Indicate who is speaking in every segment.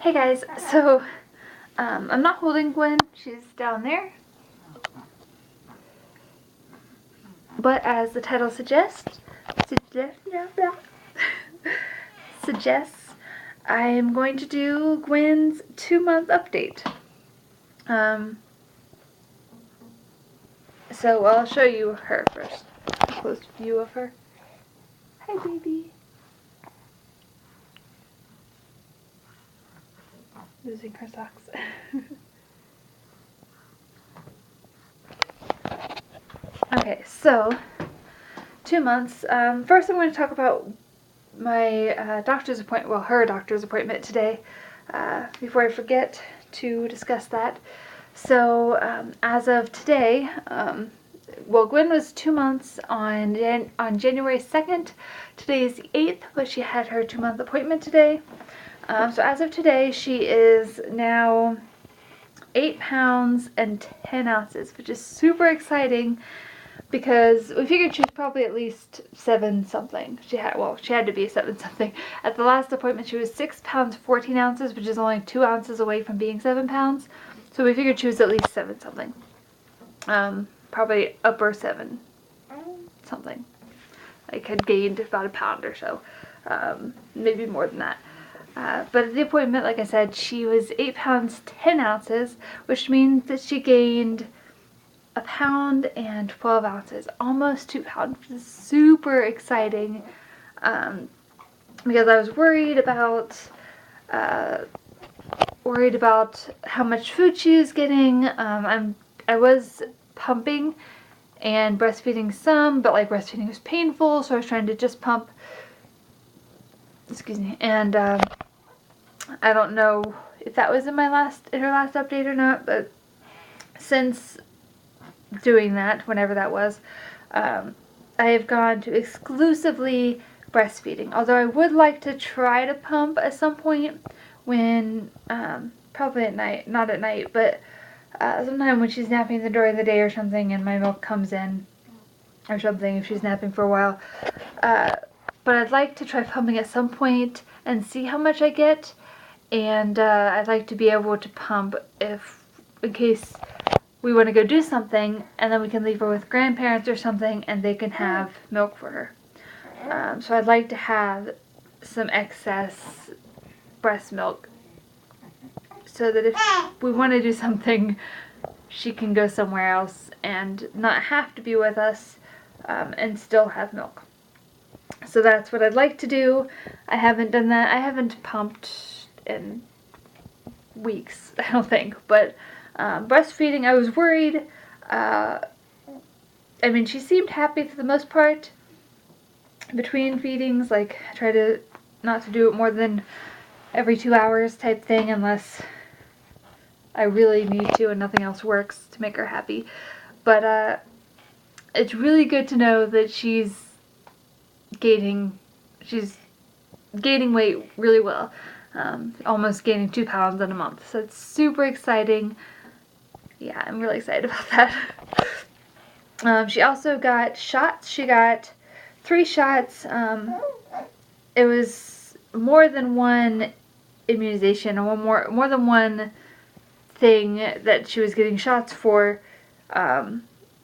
Speaker 1: Hey guys, so I'm not holding Gwen, she's down there. But as the title suggests, I am going to do Gwen's 2-month update. So I'll show you her first. A close view of her. Hi baby. Losing her socks. Okay, so 2 months. First I'm going to talk about my doctor's appointment, well, her doctor's appointment today, before I forget to discuss that. So, as of today, well, Gwen was 2 months on January 2nd. Today is the 8th, but she had her 2-month appointment today. So as of today, she is now 8 pounds and 10 ounces, which is super exciting because we figured she was probably at least 7 something. She had to be 7 something. At the last appointment, she was 6 pounds 14 ounces, which is only 2 ounces away from being 7 pounds. So we figured she was at least 7 something. Probably upper 7 something. Like had gained about a pound or so. Maybe more than that. But at the appointment, like I said, she was 8 pounds 10 ounces, which means that she gained a pound and 12 ounces, almost 2 pounds, which is super exciting, because I was worried about how much food she was getting. I was pumping and breastfeeding some, but like breastfeeding was painful, so I was trying to just pump. Excuse me. And I don't know if that was in her last update or not, but since doing that, whenever that was, I have gone to exclusively breastfeeding. Although I would like to try to pump at some point when, probably at night, not at night, but sometime when she's napping during the day or something and my milk comes in or something, if she's napping for a while. But I'd like to try pumping at some point and see how much I get. And I'd like to be able to pump in case we want to go do something, and then we can leave her with grandparents or something and they can have milk for her. So I'd like to have some excess breast milk so that if we want to do something, she can go somewhere else and not have to be with us, and still have milk. So that's what I'd like to do. I haven't done that. I haven't pumped in weeks, I don't think, but breastfeeding, I was worried. I mean, she seemed happy for the most part between feedings. Like, I try to not to do it more than every 2 hours type thing, unless I really need to and nothing else works to make her happy. But it's really good to know that she's gaining weight really well. Almost gaining 2 pounds in a month. So it's super exciting. Yeah, I'm really excited about that. She also got shots. She got 3 shots. It was more than one immunization, or more than one thing that she was getting shots for.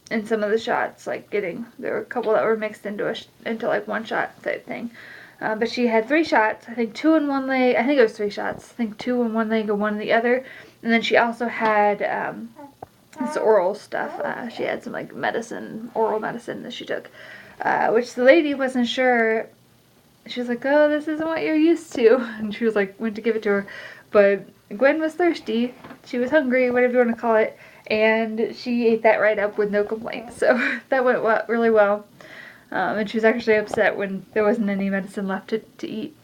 Speaker 1: In some of the shots, like there were a couple that were mixed into like one shot type thing. But she had 3 shots. I think 2 in one leg. I think it was 3 shots. I think 2 in one leg and 1 in the other. And then she also had this oral stuff. She had some like oral medicine that she took, which the lady wasn't sure. She was like, "Oh, this isn't what you're used to," and she was like, went to give it to her, but Gwen was thirsty. She was hungry, whatever you want to call it, and she ate that right up with no complaints. So that went really well. And she was actually upset when there wasn't any medicine left to eat.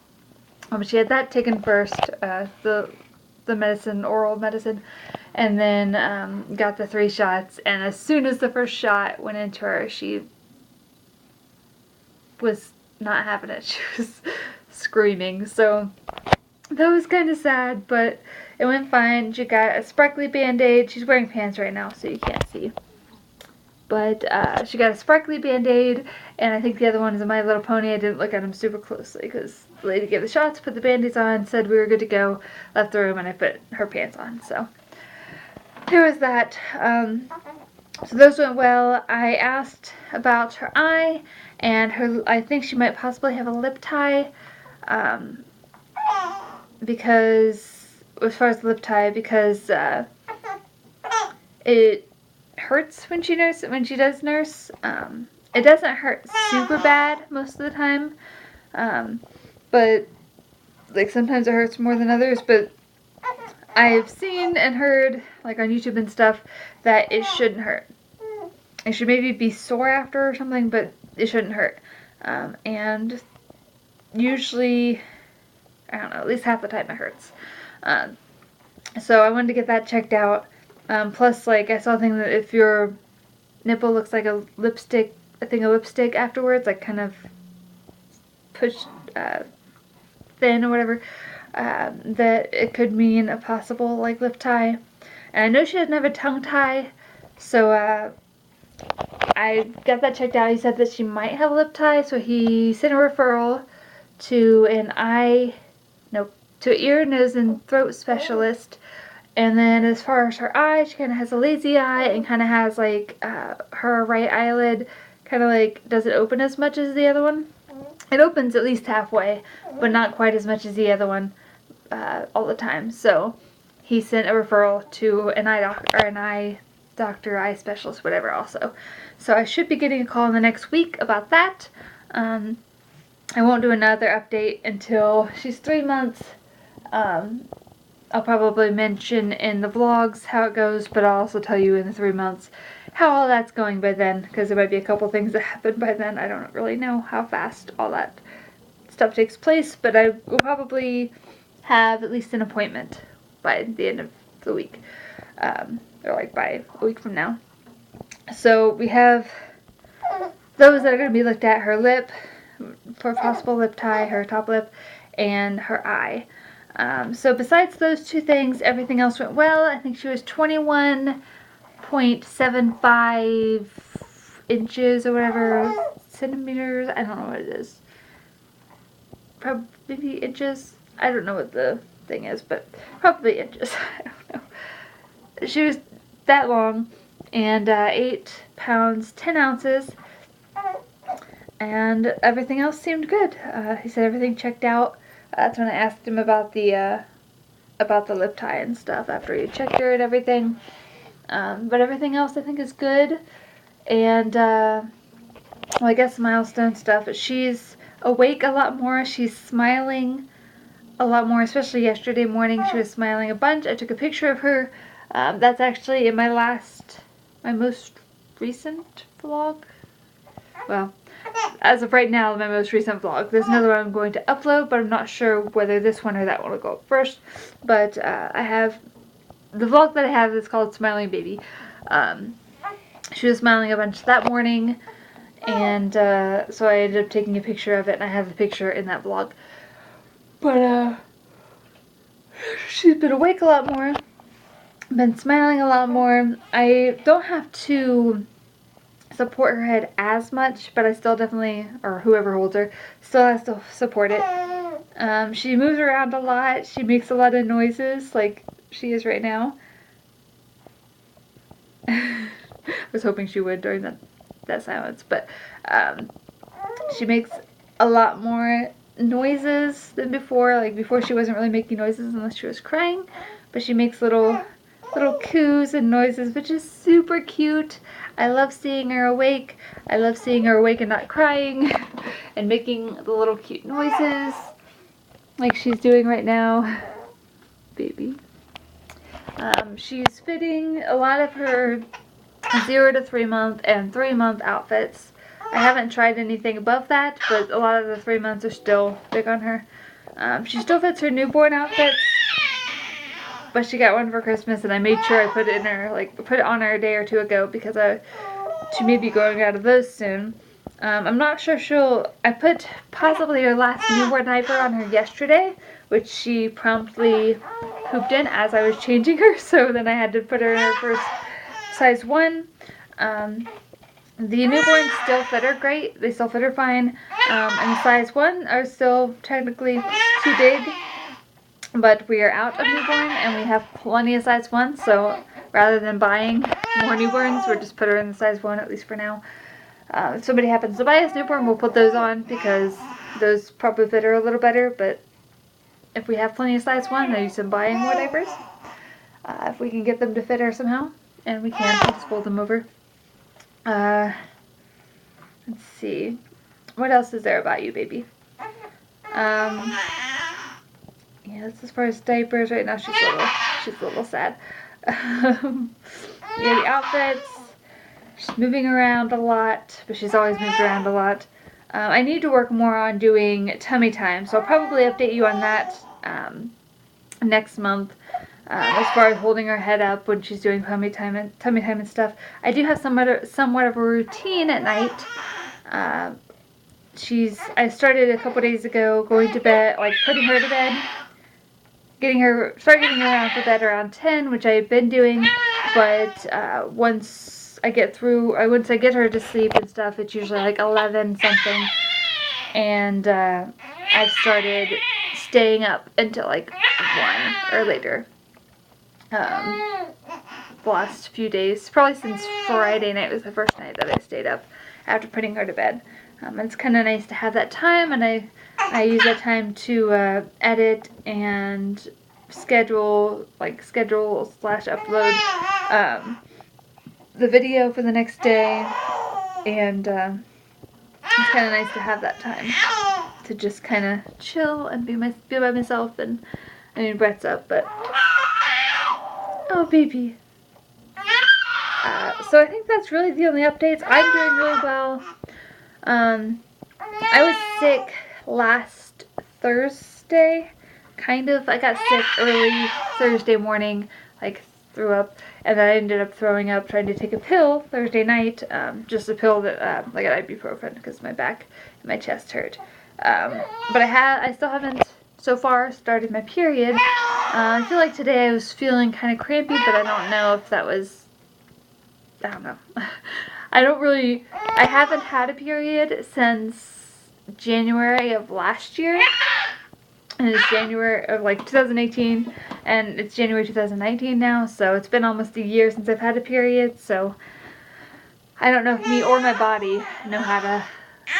Speaker 1: But she had that taken first, the medicine, oral medicine, and then got the 3 shots. And as soon as the first shot went into her, she was not having it. She was screaming. So that was kind of sad, but it went fine. She got a sparkly band-aid. She's wearing pants right now, so you can't see. But she got a sparkly band-aid, and I think the other one is a My Little Pony. I didn't look at them super closely because the lady gave the shots, put the band-aids on, said we were good to go, left the room, and I put her pants on. So there was that. So those went well. I asked about her eye, and I think she might possibly have a lip tie, because, as far as the lip tie, because it hurts when she does nurse. It doesn't hurt super bad most of the time, but like sometimes it hurts more than others. But I've seen and heard, like on YouTube and stuff, that it shouldn't hurt. It should maybe be sore after or something, but it shouldn't hurt. And usually, I don't know, at least half the time it hurts. So I wanted to get that checked out. Plus, like, I saw a thing that if your nipple looks like a thing of lipstick afterwards, like kind of pushed thin or whatever, that it could mean a possible, like, lip tie. And I know she doesn't have a tongue tie, so I got that checked out. He said that she might have a lip tie, so he sent a referral to an ear, nose, and throat specialist. And then as far as her eye, she kind of has a lazy eye and kind of has, like, her right eyelid kind of, like, doesn't open as much as the other one. It opens at least halfway, but not quite as much as the other one all the time. So he sent a referral to an eye doctor, eye specialist, whatever also. So I should be getting a call in the next week about that. I won't do another update until she's 3 months. I'll probably mention in the vlogs how it goes, but I'll also tell you in the 3 months how all that's going by then, because there might be a couple things that happen by then. I don't really know how fast all that stuff takes place, but I will probably have at least an appointment by the end of the week, or like by a week from now. So we have those that are going to be looked at: her lip for possible lip tie, her top lip, and her eye. So besides those two things, everything else went well. I think she was 21.75 inches or whatever, centimeters, I don't know what it is. Probably maybe inches. I don't know what the thing is, but probably inches. I don't know. She was that long, and 8 pounds, 10 ounces. And everything else seemed good. He said everything checked out. That's when I asked him about the lip tie and stuff after he checked her and everything. But everything else I think is good. And, well, I guess milestone stuff. She's awake a lot more. She's smiling a lot more, especially yesterday morning. She was smiling a bunch. I took a picture of her. That's actually in my most recent vlog. Well, as of right now, my most recent vlog. There's another one I'm going to upload, but I'm not sure whether this one or that one will go up first. But I have the vlog that I have is called Smiling Baby. She was smiling a bunch that morning, and so I ended up taking a picture of it, and I have the picture in that vlog. But she's been awake a lot more, been smiling a lot more. I don't have to support her head as much, but I still definitely, or whoever holds her, still has to support it. She moves around a lot. She makes a lot of noises, like she is right now. I was hoping she would during that silence, but she makes a lot more noises than before. Like before, she wasn't really making noises unless she was crying, but she makes little coos and noises, which is super cute. I love seeing her awake. I love seeing her awake and not crying and making the little cute noises like she's doing right now. Baby. She's fitting a lot of her 0 to 3 month and 3 month outfits. I haven't tried anything above that, but a lot of the 3 months are still big on her. She still fits her newborn outfits, but she got one for Christmas, and I made sure I put it on her a day or two ago, because she may be going out of those soon. I'm not sure I put possibly her last newborn diaper on her yesterday, which she promptly pooped in as I was changing her, so then I had to put her in her first size 1. The newborns still fit her great. They still fit her fine. And size 1 are still technically too big. But we are out of newborn and we have plenty of size 1. So rather than buying more newborns, we'll just put her in the size 1, at least for now. If somebody happens to buy us newborn, we'll put those on because those probably fit her a little better. But if we have plenty of size 1, then use some buying more diapers. If we can get them to fit her somehow, and we can, we'll just fold them over. Let's see. What else is there about you, baby? Yeah, that's as far as diapers. Right now she's a little sad. Yeah, the outfits. She's moving around a lot, but she's always moved around a lot. I need to work more on doing tummy time, so I'll probably update you on that next month. As far as holding her head up when she's doing tummy time and stuff. I do have somewhat of a routine at night. I started a couple days ago going to bed, like putting her to bed, getting her around for bed around 10, which I've been doing, but once I get her to sleep and stuff, it's usually like 11 something, and I've started staying up until like 1 or later. The last few days, probably since Friday night was the first night that I stayed up after putting her to bed. It's kind of nice to have that time, and I use that time to edit and schedule / upload the video for the next day, and it's kind of nice to have that time to just kind of chill and be by myself. And I mean, Brett's up, but oh, baby. So I think that's really the only updates. I'm doing really well. I was sick last Thursday, kind of. I got sick early Thursday morning, like threw up, and then I ended up throwing up trying to take a pill Thursday night, just a pill that, like an ibuprofen, because my back and my chest hurt. But I still haven't so far started my period. I feel like today I was feeling kind of crampy, but I don't know if that was, I don't know. I haven't had a period since January of last year, and it's January of like 2018, and it's January 2019 now, so it's been almost a year since I've had a period, so I don't know if me or my body know how to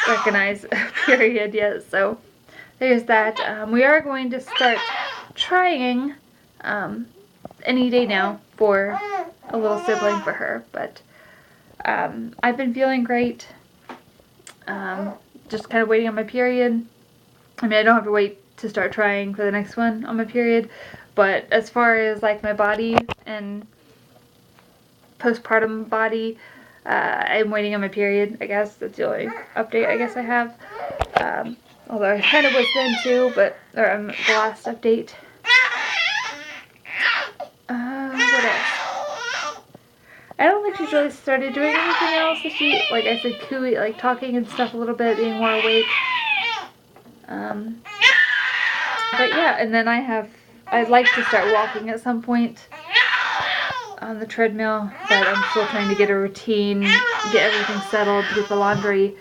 Speaker 1: recognize a period yet, so there's that. We are going to start trying any day now for a little sibling for her, but I've been feeling great. Just kind of waiting on my period. I mean, I don't have to wait to start trying for the next one on my period, but as far as like my body and postpartum body, I'm waiting on my period. I guess that's the only update I guess I have. Although I kind of was then too, but the last update. What else? I don't think she's really started doing anything else. Like I said, cooey, like talking and stuff a little bit, being more awake. But yeah, and then I'd like to start walking at some point on the treadmill, but I'm still trying to get a routine, get everything settled, get the laundry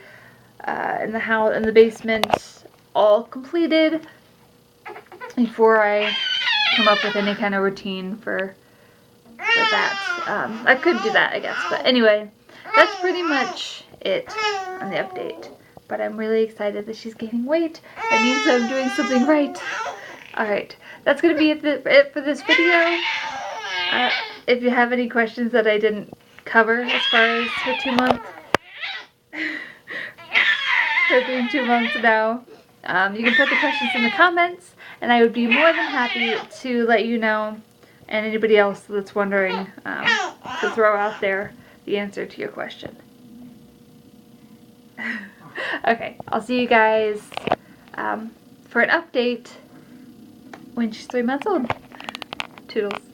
Speaker 1: in the house, in the basement, all completed before I come up with any kind of routine for that. I could do that, I guess, but anyway, that's pretty much it on the update. But I'm really excited that she's gaining weight. That means I'm doing something right. Alright, that's going to be it for this video. If you have any questions that I didn't cover as far as her 2 months, her being 2 months now, you can put the questions in the comments, and I would be more than happy to let you know, and anybody else that's wondering, to throw out there the answer to your question. Okay, I'll see you guys for an update when she's 3 months old. Toodles.